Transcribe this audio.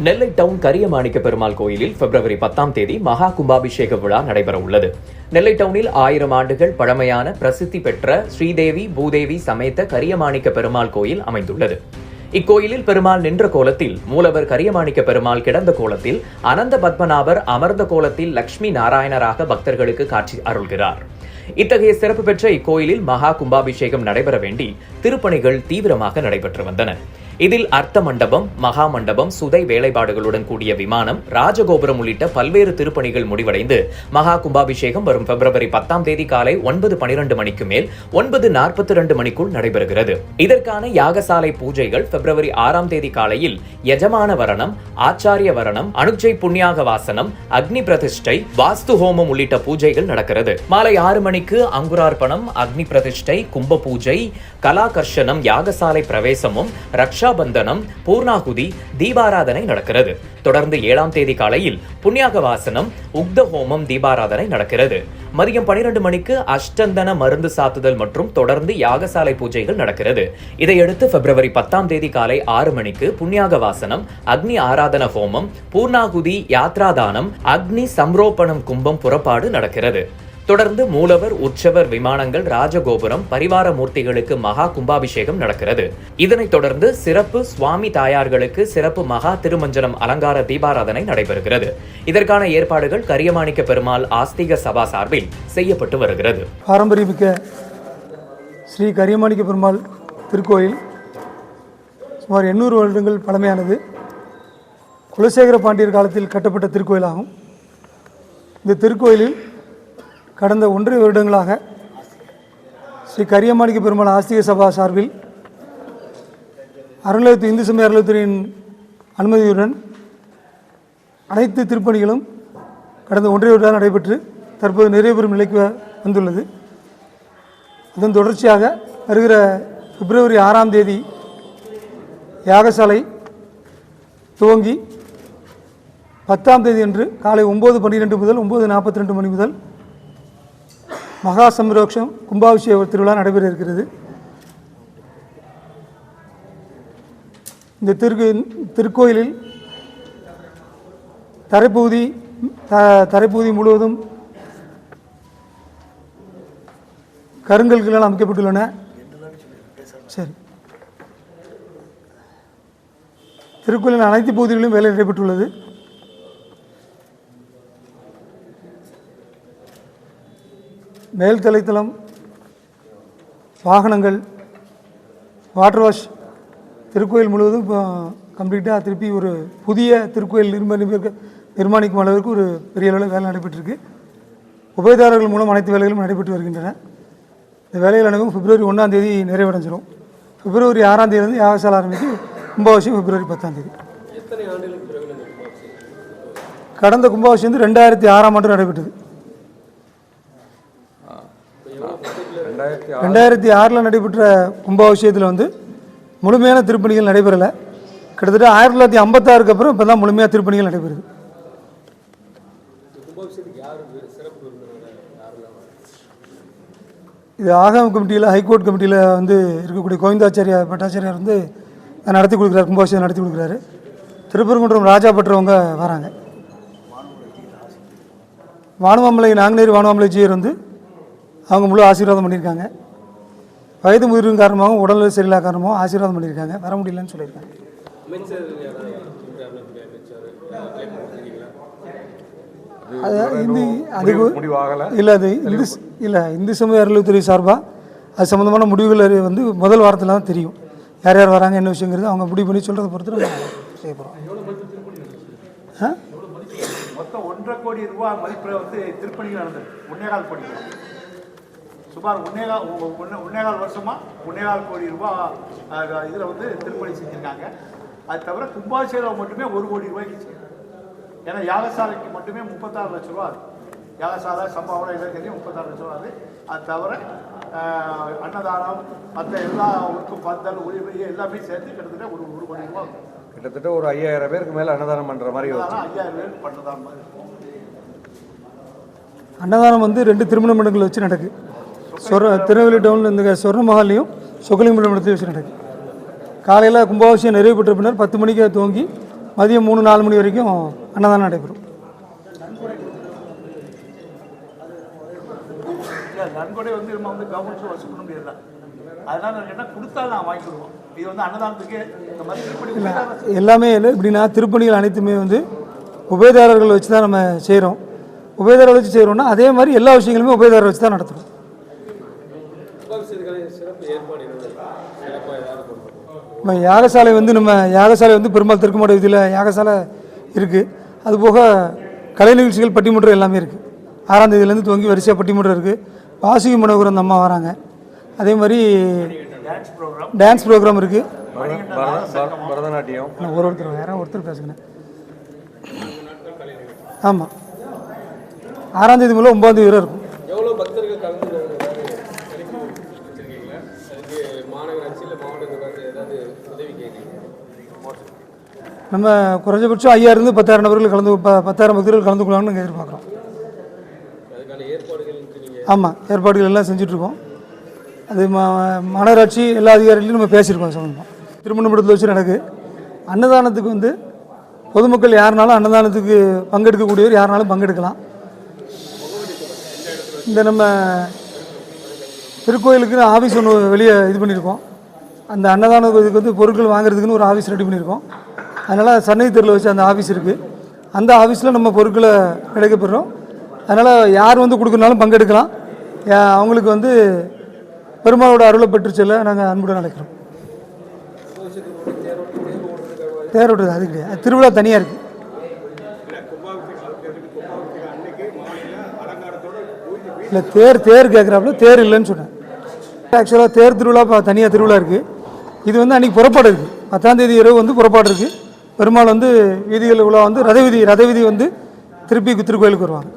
நெல்லை down Kariyamanikka Perumal கோயிலில் பிப்ரவரி 10ஆம் தேதி மகா கும்பாபிஷேக விழா நடைபெற உள்ளது. நெல்லை டவுனில் 1000 ஆண்டுகள் பழமையான பிரசித்தி பெற்ற ஸ்ரீதேவி பூதேவி சமேத கரியமாணிக்க பெருமாள் கோயில் அமைந்துள்ளது. இக்கோயிலில் பெருமாள் நின்ற கோலத்தில், மூலவர் கரியமாணிக்க பெருமாள் கிடந்த கோலத்தில், அனந்த பத்மநாபர் அமர்ந்த கோலத்தில் லட்சுமி நாராயணராக பக்தர்களுக்கு காட்சி அருள்கிறார். இத்தகைய சிறப்பு பெற்ற இக்கோயிலில் மகா கும்பாபிஷேகம் நடைபெற வேண்டி திருப்பணிகள் தீவிரமாக நடைபெற்று வந்தன. இதில் அர்த்த மண்டபம், மகா மண்டபம், சுதை வேலைப்பாடுகளுடன் கூடிய விமானம், ராஜகோபுரம் உள்ளிட்ட பல்வேறு திருப்பணிகள் முடிவடைந்து மகா கும்பாபிஷேகம் வரும் பிப்ரவரி 10ஆம் தேதி காலை 9:12 மணிக்கு மேல் 9:42 மணிக்குள் நடைபெறுகிறது. இதற்கான யாகசாலை பூஜைகள் பிப்ரவரி 6ஆம் தேதி காலையில் யஜமான வரணம், ஆச்சாரிய வரணம், அனுஜை புண்ணியாக வாசனம், அக்னி பிரதிஷ்டை, வாஸ்து ஹோமம் உள்ளிட்ட பூஜைகள் நடக்கிறது. மாலை 6 மணிக்கு அங்குரார்ப்பணம், அக்னி பிரதிஷ்டை, கும்ப பூஜை, கலாகர்ஷனம், யாகசாலை பிரவேசமும், ரக்ஷாபந்தனம், பூர்ணாகுதி, தீபாராதனை நடக்கிறது. தொடர்ந்து 7ஆம் தேதி காலையில் புண்ணியாக வாசனம், உக்த ஹோமம், தீபாராதனை நடக்கிறது. மதியம் 12 மணிக்கு அஷ்டந்தன மருந்து சாத்துதல் மற்றும் தொடர்ந்து யாகசாலை பூஜைகள் நடக்கிறது. இதையடுத்து பிப்ரவரி 10ஆம் தேதி காலை 6 மணிக்கு புண்ணியாக வாசனம், அக்னி ஆராதன ஹோமம், பூர்ணாகுதி, யாத்ராதானம், அக்னி சம்ரோபணம், கும்பம் புறப்பாடு நடக்கிறது. தொடர்ந்து மூலவர், உற்சவர் விமானங்கள், ராஜகோபுரம், பரிவார மூர்த்திகளுக்கு மகா கும்பாபிஷேகம் நடக்கிறது. இதனைத் தொடர்ந்து சிறப்பு சுவாமி தாயார்களுக்கு சிறப்பு மகா திருமஞ்சனம் அலங்கார தீபாராதனை நடைபெறுகிறது. இதற்கான ஏற்பாடுகள் கரியமாணிக்க பெருமாள் ஆஸ்திக சபா சார்பில் செய்யப்பட்டு வருகிறது. பாரம்பரியமிக்க ஸ்ரீ கரியமாணிக்க பெருமாள் திருக்கோயில் சுமார் 800 வருடங்கள் பழமையானது. குலசேகர பாண்டியர் காலத்தில் கட்டப்பட்ட திருக்கோயிலாகும். இந்த திருக்கோயிலில் கடந்த 1.5 வருடங்களாக ஸ்ரீ கரியமாணிக்க பெருமாள் ஆஸ்திக சபா சார்பில் அறநிலையத்துறை, இந்து சமய அறநிலையத்துறையின் அனுமதியுடன் அனைத்து திருப்பணிகளும் கடந்த 1.5 வருடம் நடைபெற்று தற்போது நிறைவு பெறும் நிலைக்கு வந்துள்ளது. அதன் தொடர்ச்சியாக வருகிற பிப்ரவரி 6ஆம் தேதி யாகசாலை துவங்கி 10ஆம் தேதி அன்று காலை 9:12 முதல் 9:42 மணி முதல் மகா சம்ரோக்ஷம் கும்பாபிஷேக திருவிழா நடைபெற இருக்கிறது. இந்த திருக்கோயிலில் தரைப்பகுதி முழுவதும் கருங்கல்களால் அமைக்கப்பட்டுள்ளன. சரி, திருக்கோயிலின் அனைத்து பகுதிகளிலும் வேலை நடைபெற்றுள்ளது. மேல் தலைத்தளம், வாகனங்கள், வாட்டர் வாஷ், திருக்கோயில் முழுவதும் கம்ப்ளீட்டாக திருப்பி ஒரு புதிய திருக்கோயில் நிர்மாணிக்கும் அளவிற்கு ஒரு பெரிய அளவில் வேலை நடைபெற்றிருக்கு. உபயதாரர்கள் மூலம் அனைத்து வேலைகளும் நடைபெற்று வருகின்றன. இந்த வேலைகள் அனைத்தும் பிப்ரவரி 1ஆம் தேதி நிறைவடைஞ்சிடும். பிப்ரவரி 6ஆம் தேதியிலிருந்து யாகசாலை ஆரம்பித்து கும்பாபிஷேகம் பிப்ரவரி 10ஆம் தேதி. கடந்த கும்பாபிஷேகம் வந்து 2006ஆம் ஆண்டு நடைபெற்றது. 2006 நடைபெற்ற கும்பாபிஷேகத்தில் வந்து முழுமையான திருப்பணிகள் நடைபெறலை. கிட்டத்தட்ட 1956க்கு அப்புறம் இப்போ தான் முழுமையாக திருப்பணிகள் நடைபெறுது. இது ஆகம கமிட்டியில், ஹைகோர்ட் கமிட்டியில் வந்து இருக்கக்கூடிய கோவிந்தாச்சாரியா பட்டாச்சாரியார் வந்து நடத்தி கொடுக்குறாரு, கும்பாபிஷேகம் நடத்தி கொடுக்குறாரு. திருப்பரங்குன்றம் ராஜா பற்றவங்க வராங்க. வானுமாமலை நாங்குநேரி வானுமாமலைஜியர் வந்து அவங்க முழு ஆசீர்வாதம் பண்ணியிருக்காங்க. வயது முதிர்வின் காரணமாகவும் உடல்நிலை சரியில்லாத காரணமாகவும் ஆசீர்வாதம் பண்ணியிருக்காங்க. வர முடியலன்னு சொல்லியிருக்காங்க. இந்து சமய அறநிலையத்துறை சார்பாக அது சம்மந்தமான முடிவுகள் வந்து முதல் வாரத்தில் தான் தெரியும். யார் யார் வராங்க, என்ன விஷயங்கிறது அவங்க முடிவு பண்ணி சொல்கிறத பொறுத்து நம்ம செய்ய போகிறோம். மொத்தம் 1.5 கோடி ரூபாய் மதிப்பில் வந்து திருப்பணிகள் நடந்தது. 1.25 கோடி, சுமார் 1.25 வருஷமாக 1.25 கோடி ரூபாய் இதில் வந்து திருப்பணி செஞ்சுருக்காங்க. அது தவிர கும்பாபிஷேகம் மட்டுமே 1 கோடி ரூபாய்க்கு செய்யும். ஏன்னா யாகசாலைக்கு மட்டுமே 36 லட்ச ரூபா. யாகசாலை சம்பாவோட இதற்கையும் 36 லட்ச ரூபா. அது தவிர அன்னதானம், மற்ற எல்லா ஊருக்கும் பந்தல், உரிமை எல்லாமே சேர்த்து கிட்டத்தட்ட 1 கோடி ரூபா. கிட்டத்தட்ட ஒரு 5000 பேருக்கு மேலே அன்னதானம் பண்ணுற மாதிரி. 5000 பேருக்கு பண்ணுற மாதிரி. அன்னதானம் வந்து 2 திருமண மண்டபங்கள் வச்சு நடக்கு. திருநெல்வேலி டவுனில் இந்த சொர்ண மஹாலையும் சொக்கலிங்க மண்டபத்தையும் வச்சு நடக்கு. காலையில் கும்பாபிஷேகம் நிறைவு பெற்ற பின்னர் 10 மணிக்கு துவங்கி மதியம் 3-4 மணி வரைக்கும் அன்னதானம் நடைபெறும். நன்கொடை வந்து நம்ம வந்து கவர்மெண்ட் வசூல் பண்ண முடியாது. அதனால நான் கேட்டால் கொடுத்தாலும் நான் வாங்கி கொடுவோம். இது வந்து அன்னதானத்துக்கு இந்த மாதிரி திருப்பணி எல்லாமே இல்லை. எப்படின்னா திருப்பணிகள் அனைத்துமே வந்து உபயதாரர்கள் வச்சு தான் நம்ம செய்கிறோம். உபயதாரர்கள் வச்சு செய்கிறோம்னா அதே மாதிரி எல்லா விஷயங்களுமே உபயதாரர் வச்சு தான் நடத்துகிறோம். நம்ம யாகசாலை வந்து பெருமாள் தெற்குமாட வீதியில் யாகசாலை இருக்குது. அதுபோக கலை நிகழ்ச்சிகள் பட்டிமன்றம் எல்லாமே இருக்குது. 6ஆம் தேதியிலேருந்து துவங்கி வரிசையாக பட்டிமன்றம் இருக்குது. வாசுகி மனோகர் அந்த அம்மா வராங்க. அதே மாதிரி டான்ஸ் ப்ரோக்ராம் இருக்குது. பரதநாட்டியம் ஒருத்தர் யாராவது ஒருத்தர் பேசுங்க. ஆமாம், 6ஆம் தேதி முதல்ல 9ஆம் தேதி வரை இருக்கும். நம்ம குறைஞ்சபட்சம் 5000 to 10,000 நபர்கள் 10,000 பக்தர்கள் கலந்து கொள்ளாங்கன்னு நாங்கள் எதிர்பார்க்குறோம். ஆமாம், ஏற்பாடுகள் எல்லாம் செஞ்சிட்ருக்கோம். அது மாநகராட்சி எல்லா அதிகாரிகளையும் நம்ம பேசியிருக்கோம். சம்பந்தமாக திருமணமண்டலத்தில் வச்சு நடக்குது. அன்னதானத்துக்கு வந்து பொதுமக்கள் யாருனாலும் அன்னதானத்துக்கு பங்கெடுக்கக்கூடியவர் யாருனாலும் பங்கெடுக்கலாம். இந்த நம்ம திருக்கோயிலுக்கு ஆஃபீஸ் ஒன்று வெளியே இது பண்ணியிருக்கோம். அந்த அன்னதானத்துக்கு வந்து பொருட்கள் வாங்குறதுக்குன்னு ஒரு ஆஃபீஸ் ரெடி பண்ணியிருக்கோம். அதனால் சன்னதி தெருவில் வச்சு அந்த ஆஃபீஸ் இருக்குது. அந்த ஆஃபீஸில் நம்ம பொருட்களை கிடைக்கப்பெறோம். அதனால் யார் வந்து கொடுக்குறனாலும் பங்கெடுக்கலாம். அவங்களுக்கு வந்து பெருமாளோட அருளை பெற்று செல்ல நாங்கள் அன்புடன் அழைக்கிறோம். தேர் விட்டுறது அது கிடையாது, திருவிழா தனியாக இருக்குது. இல்லை தேர் கேட்குறாப்புல தேர் இல்லைன்னு சொன்னேன். ஆக்சுவலாக தேர் திருவிழா தனியாக திருவிழா இருக்குது. இது வந்து அன்றைக்கி புறப்பாடு இருக்குது. 10ஆம் தேதி இரவு வந்து புறப்பாடு இருக்குது. பெருமாள் வந்து வீதிகள் உலா வந்து ரத வீதி வந்து திருப்பி திருக்கோயிலுக்கு வருவாங்க.